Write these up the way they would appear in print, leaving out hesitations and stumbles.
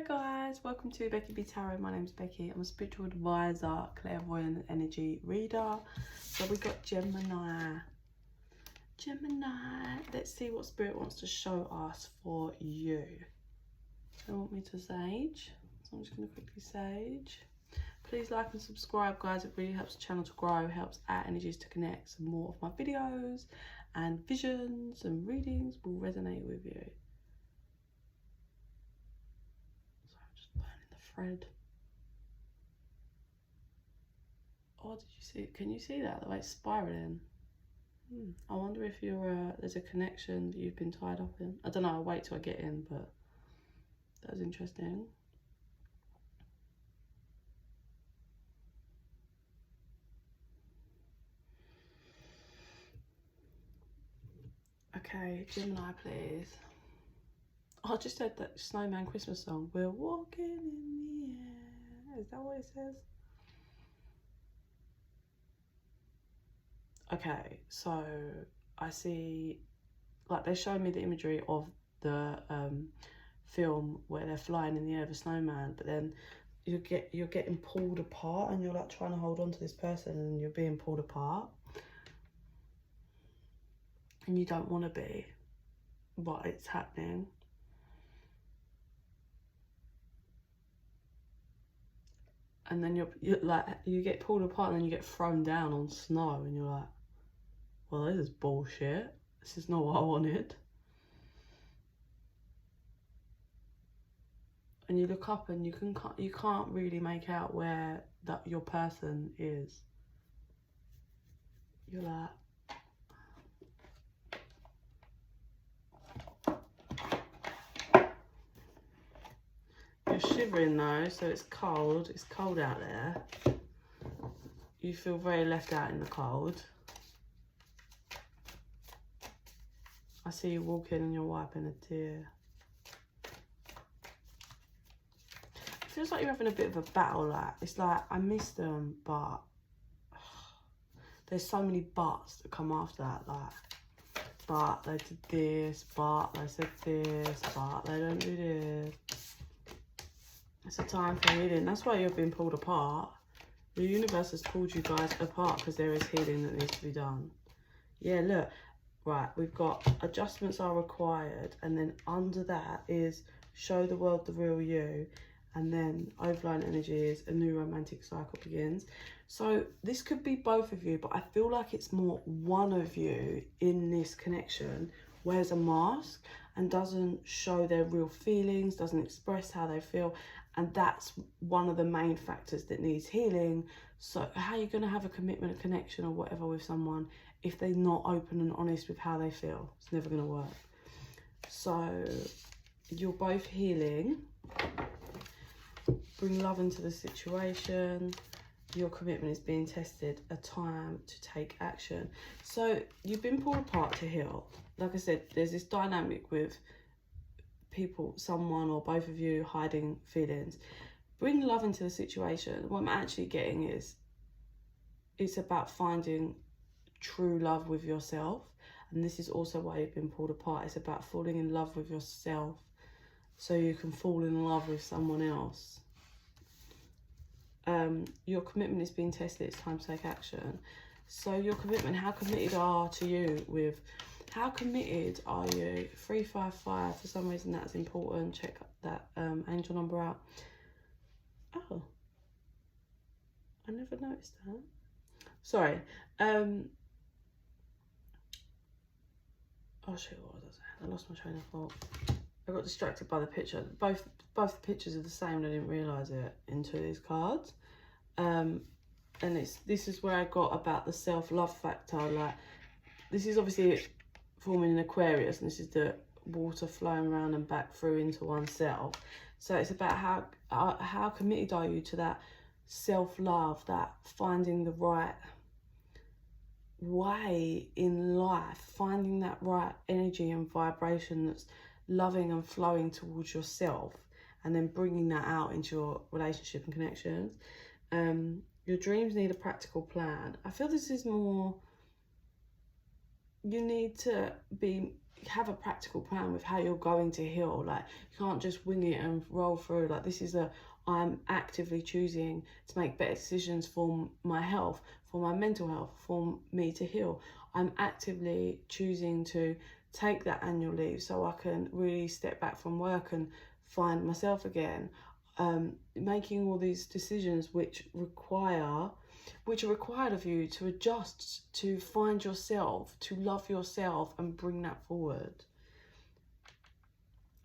guys, welcome to Becky Tarot. My name's Becky. I'm a spiritual advisor, clairvoyant energy reader. So we got Gemini. Let's see what spirit wants to show us for you. They want me to sage, so I'm just going to quickly sage. Please like and subscribe, guys. It really helps the channel to grow, helps our energies to connect. So more of my videos and visions and readings will resonate with you. Thread. Oh, did you see? Can you see that? The way it's spiraling. I wonder if you're there's a connection that you've been tied up in. I don't know. I'll wait till I get in, but that was interesting. Okay, Gemini, please. Oh, I just heard that Snowman Christmas song. We're walking in the air. Is that what it says? Okay, so I see, like, they showed me the imagery of the film where they're flying in the air of a snowman, but then you're getting pulled apart and you're like trying to hold on to this person and you're being pulled apart. And you don't want to be, but it's happening. And then you're like, you get pulled apart and then you get thrown down on snow and you're like, well, this is bullshit. This is not what I wanted. And you look up and you can't really make out where that your person is. You're like, you're shivering though, so it's cold. It's cold out there. You feel very left out in the cold. I see you walking and you're wiping a tear. It feels like you're having a bit of a battle. Like, it's like, I miss them, but there's so many buts that come after that. Like, but they did this, but they said this, but they don't do this. It's a time for healing. That's why you're being pulled apart. The universe has pulled you guys apart because there is healing that needs to be done. Yeah, look. Right, we've got adjustments are required. And then under that is show the world the real you. And then overline energy is a new romantic cycle begins. So this could be both of you, but I feel like it's more one of you in this connection wears a mask and doesn't show their real feelings, doesn't express how they feel. And that's one of the main factors that needs healing. So how are you going to have a commitment, a connection or whatever with someone if they're not open and honest with how they feel? It's never going to work. So you're both healing. Bring love into the situation. Your commitment is being tested. A time to take action. So you've been pulled apart to heal. Like I said, there's this dynamic with people, someone or both of you hiding feelings. Bring love into the situation. What I'm actually getting is it's about finding true love with yourself. And this is also why you've been pulled apart. It's about falling in love with yourself so you can fall in love with someone else. Your commitment is being tested. It's time to take action. So your commitment, how committed are you? How committed are you? 355, for some reason that's important. Check that angel number out. Oh, I never noticed that. Sorry. Oh shit, what was I saying? I lost my train of thought. I got distracted by the picture. Both the pictures are the same and I didn't realise it into these cards. And this is where I got about the self-love factor. Like, this is obviously forming an Aquarius, and this is the water flowing around and back through into oneself. So it's about how committed are you to that self-love, that finding the right way in life, finding that right energy and vibration that's loving and flowing towards yourself, and then bringing that out into your relationship and connections. Your dreams need a practical plan. I feel this is more you need to have a practical plan with how you're going to heal. Like, you can't just wing it and roll through. Like, this is I'm actively choosing to make better decisions for my health, for my mental health, for me to heal. I'm actively choosing to take that annual leave so I can really step back from work and find myself again. Making all these decisions which are required of you to adjust, to find yourself, to love yourself and bring that forward.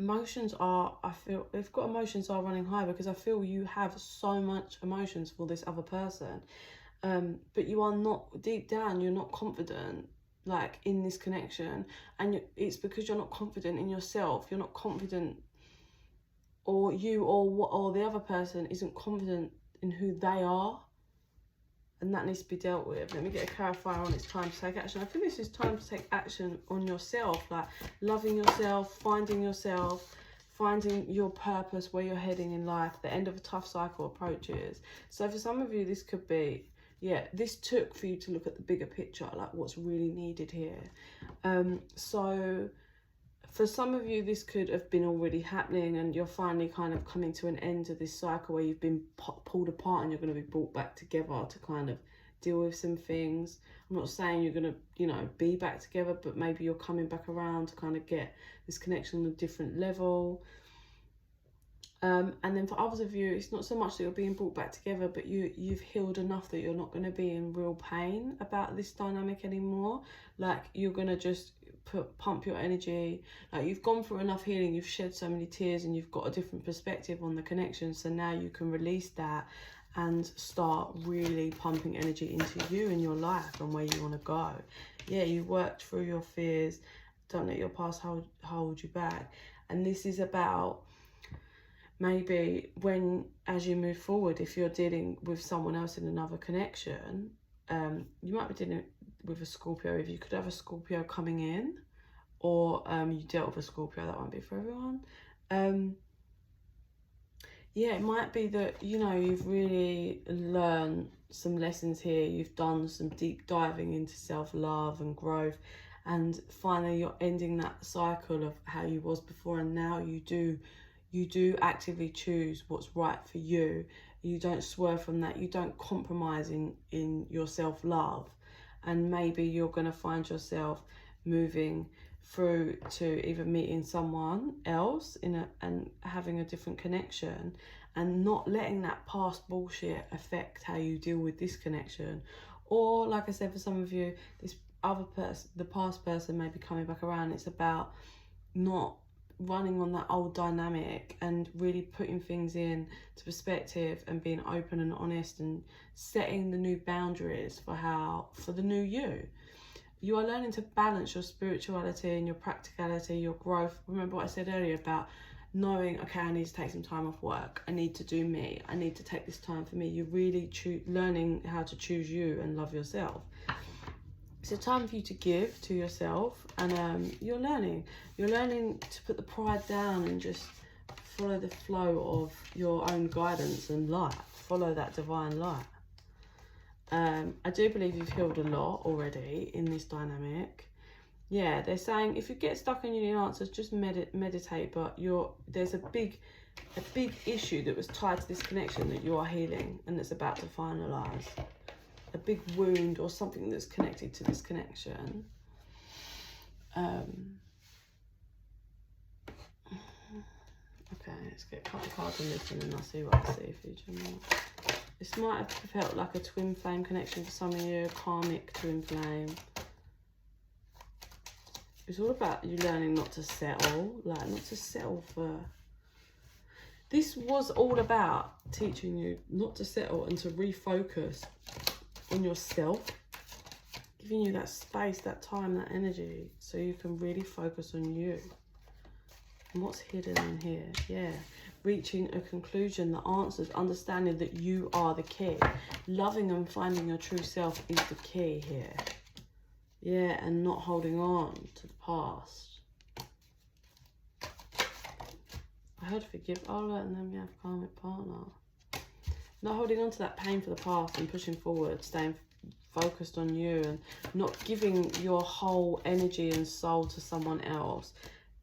Emotions are, I feel, they've got emotions are running high because I feel you have so much emotions for this other person. But you are not, deep down, you're not confident, like, in this connection. And it's because you're not confident in yourself. You're not confident, or the other person isn't confident in who they are. And that needs to be dealt with. Let me get a clarifier on it's time to take action. I think this is time to take action on yourself, like loving yourself, finding your purpose, where you're heading in life. The end of a tough cycle approaches. So for some of you, this could be, this took for you to look at the bigger picture, like what's really needed here. So for some of you, this could have been already happening and you're finally kind of coming to an end of this cycle where you've been pulled apart and you're going to be brought back together to kind of deal with some things. I'm not saying you're going to, be back together, but maybe you're coming back around to kind of get this connection on a different level. And then for others of you, it's not so much that you're being brought back together, but you've healed enough that you're not going to be in real pain about this dynamic anymore. Like, you're going to just pump your energy. Like, you've gone through enough healing, you've shed so many tears, and you've got a different perspective on the connection. So now you can release that and start really pumping energy into you and your life and where you want to go. Yeah, you worked through your fears. Don't let your past hold you back. And this is about, maybe as you move forward, if you're dealing with someone else in another connection, you might be dealing with a Scorpio. If you could have a Scorpio coming in, or you dealt with a Scorpio, that won't be for everyone. It might be that, you've really learned some lessons here. You've done some deep diving into self-love and growth, and finally you're ending that cycle of how you was before, and now you do actively choose what's right for you. You don't swerve from that. You don't compromise in your self-love. And maybe you're going to find yourself moving through to either meeting someone else and having a different connection, and not letting that past bullshit affect how you deal with this connection. Or, like I said, for some of you, this other person, the past person, may be coming back around. It's about not running on that old dynamic and really putting things in to perspective and being open and honest and setting the new boundaries for the new you. You are learning to balance your spirituality and your practicality, your growth. Remember what I said earlier about knowing, okay, I need to take some time off work. I need to do me. I need to take this time for me. You're really learning how to choose you and love yourself. It's a time for you to give to yourself, and you're learning to put the pride down and just follow the flow of your own guidance and light. Follow that divine light. I do believe you've healed a lot already in this dynamic. Yeah, they're saying if you get stuck and you need answers, just meditate. But there's a big issue that was tied to this connection that you are healing and that's about to finalise. A big wound or something that's connected to this connection. Okay, let's get a couple of cards on this and then I'll see what I see for you, Gemini. This might have felt like a twin flame connection for some of you, karmic twin flame. It's all about you learning not to settle, like not to settle for... This was all about teaching you not to settle and to refocus on yourself, giving you that space, that time, that energy, so you can really focus on you and what's hidden in here. Yeah, reaching a conclusion, the answers, understanding that you are the key. Loving and finding your true self is the key here. Yeah, and not holding on to the past. I heard forgive, and then we have karmic partner. Not holding on to that pain for the past and pushing forward, staying focused on you and not giving your whole energy and soul to someone else.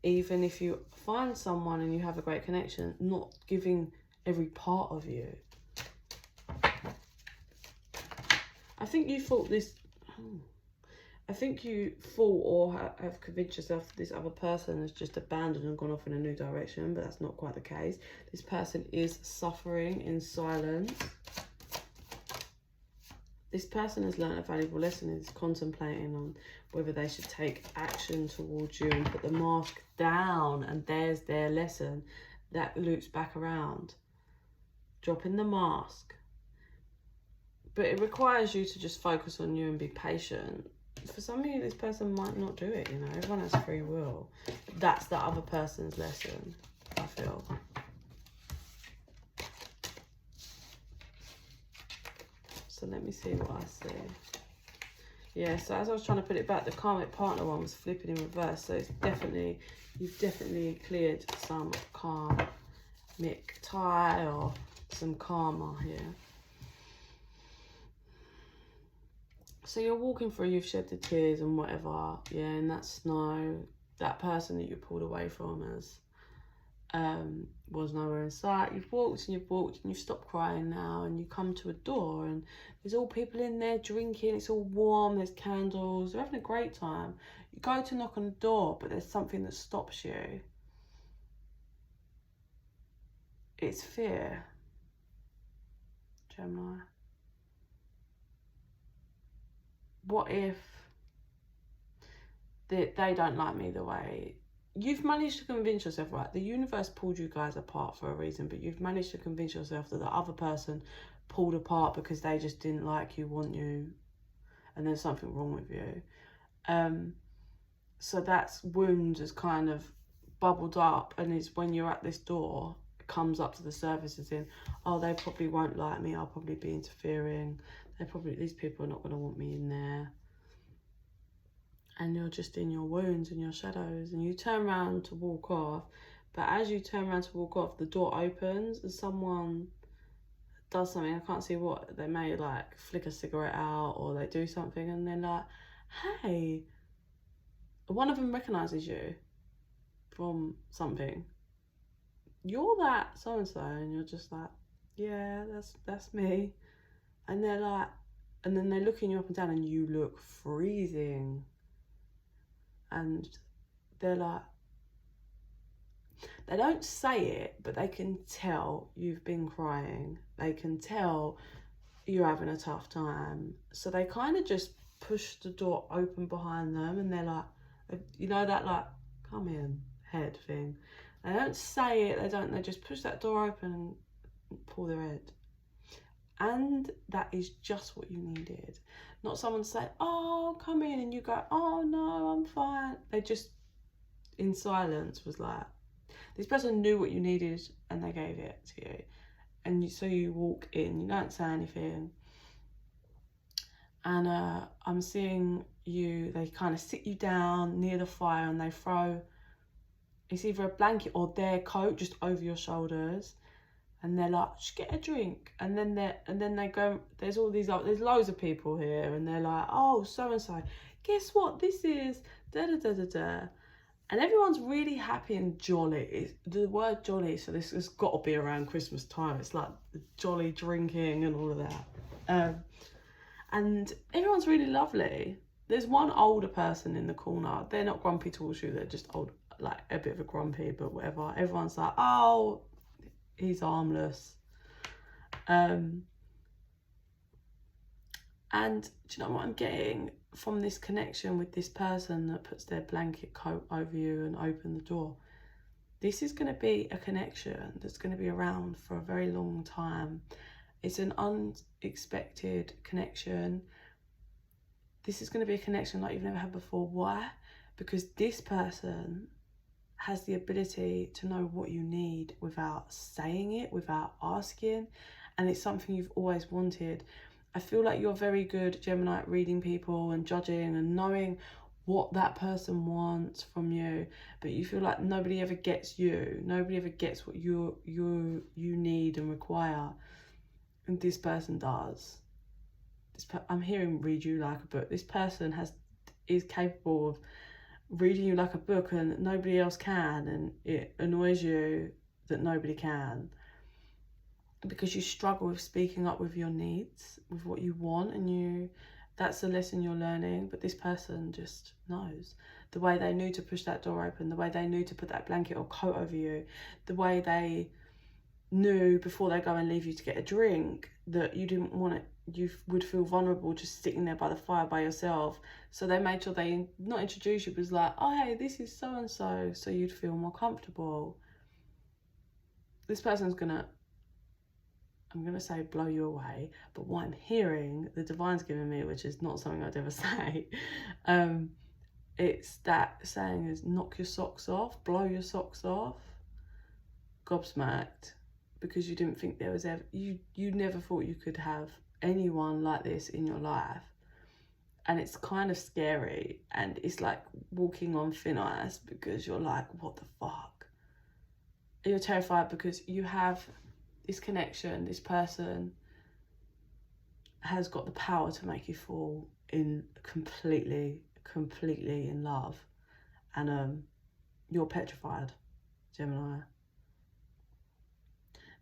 Even if you find someone and you have a great connection, not giving every part of you. I think you thought this... I think you thought or have convinced yourself that this other person has just abandoned and gone off in a new direction, but that's not quite the case. This person is suffering in silence. This person has learned a valuable lesson and is contemplating on whether they should take action towards you and put the mask down, and there's their lesson. That loops back around. Dropping the mask. But it requires you to just focus on you and be patient. For some of you, this person might not do it, you know. Everyone has free will. That's the other person's lesson, I feel. So let me see what I see. Yeah, so as I was trying to put it back, the karmic partner one was flipping in reverse. So it's definitely, you've definitely cleared some karmic tie or some karma here. So you're walking through, you've shed the tears and whatever, yeah, in that snow. That person that you pulled away from was nowhere in sight. You've walked and you've stopped crying now, and you come to a door and there's all people in there drinking, it's all warm, there's candles, they're having a great time. You go to knock on the door, but there's something that stops you. It's fear, Gemini. What if they don't like me the way... You've managed to convince yourself, right? The universe pulled you guys apart for a reason, but you've managed to convince yourself that the other person pulled apart because they just didn't like you, want you, and there's something wrong with you. So that's wounds has kind of bubbled up, and it's when you're at this door, it comes up to the surface as in, oh, they probably won't like me, I'll probably be interfering. These people are not going to want me in there. And you're just in your wounds and your shadows, and you turn around to walk off. But as you turn around to walk off, the door opens and someone does something. I can't see what. They may like flick a cigarette out, or they do something, and they're like, hey. One of them recognises you from something. You're that so-and-so, and you're just like, yeah, that's me. And they're like, and then they're looking you up and down, and you look freezing. And they're like, they don't say it, but they can tell you've been crying. They can tell you're having a tough time. So they kind of just push the door open behind them, and they're like, you know, that like, come in, head thing. They don't say it, they just push that door open and pull their head. And that is just what you needed. Not someone say, oh, come in, and you go, oh no, I'm fine. They just, in silence, was like, this person knew what you needed and they gave it to you. And so you walk in, you don't say anything. And I'm seeing you, they kind of sit you down near the fire, and they throw, it's either a blanket or their coat just over your shoulders. And they're like, just get a drink. And then they go, there's loads of people here, and they're like, oh, so-and-so, guess what? This is da-da-da-da-da. And everyone's really happy and jolly. The word jolly, so this has got to be around Christmas time. It's like the jolly drinking and all of that. And everyone's really lovely. There's one older person in the corner. They're not grumpy towards you. They're just old, like a bit of a grumpy, but whatever. Everyone's like, oh, he's harmless. And do you know what I'm getting from this connection with this person that puts their blanket coat over you and open the door? This is going to be a connection that's going to be around for a very long time. It's an unexpected connection. This is going to be a connection like you've never had before. Why? Because this person has the ability to know what you need without saying it, without asking, and it's something you've always wanted. I feel like you're very good, Gemini, at reading people and judging and knowing what that person wants from you, but you feel like nobody ever gets you. Nobody ever gets what you need and require. And this person does. I'm hearing read you like a book. This person is capable of reading you like a book, and nobody else can, and it annoys you that nobody can, because you struggle with speaking up with your needs, with what you want, and that's the lesson you're learning. But this person just knows. The way they knew to push that door open, the way they knew to put that blanket or coat over you, the way they knew before they go and leave you to get a drink that you didn't want it, you would feel vulnerable just sitting there by the fire by yourself. So they made sure they not introduce you, but was like, oh hey, this is so and so, so you'd feel more comfortable. This person's I'm gonna say blow you away, but what I'm hearing, the divine's giving me, which is not something I'd ever say, it's that saying is knock your socks off, blow your socks off, gobsmacked, because you didn't think there was ever, you never thought you could have anyone like this in your life. And it's kind of scary, and it's like walking on thin ice, because you're like, what the fuck? You're terrified because you have this connection, this person has got the power to make you fall in completely in love, and you're petrified, Gemini.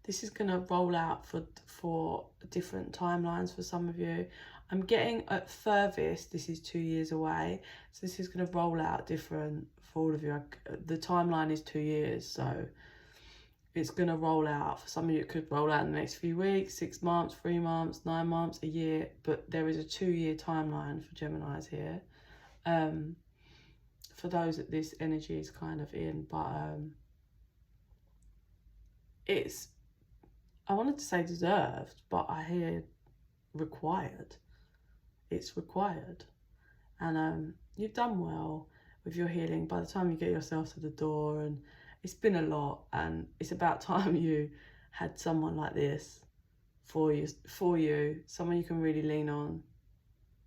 This is going to roll out for different timelines for some of you. I'm getting at furthest, this is 2 years away. So this is going to roll out different for all of you. The timeline is 2 years. So it's going to roll out. For some of you, it could roll out in the next few weeks, 6 months, 3 months, 9 months, a year. But there is a 2-year timeline for Geminis here. For those that this energy is kind of in. But it's, I wanted to say deserved, but I hear required. It's required. And you've done well with your healing. By the time you get yourself to the door, and it's been a lot, and it's about time you had someone like this for you, someone you can really lean on,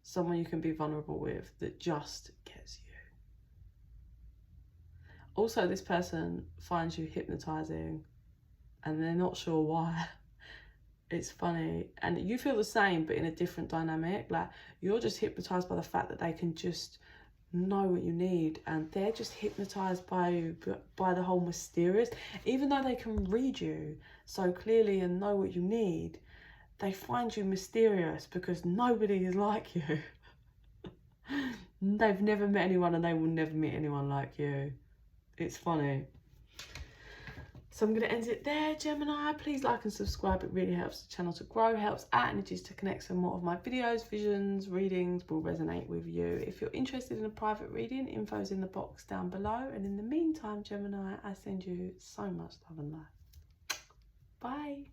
someone you can be vulnerable with, that just gets you. Also, this person finds you hypnotizing, and they're not sure why. It's funny, and you feel the same, but in a different dynamic. Like, you're just hypnotized by the fact that they can just know what you need, and they're just hypnotized by you, by the whole mysterious. Even though they can read you so clearly and know what you need, they find you mysterious because nobody is like you. They've never met anyone, and they will never meet anyone like you. It's funny. So I'm going to end it there, Gemini. Please like and subscribe. It really helps the channel to grow, helps our energies to connect, so more of my videos, visions, readings will resonate with you. If you're interested in a private reading, info's in the box down below. And in the meantime, Gemini, I send you so much love and light. Bye.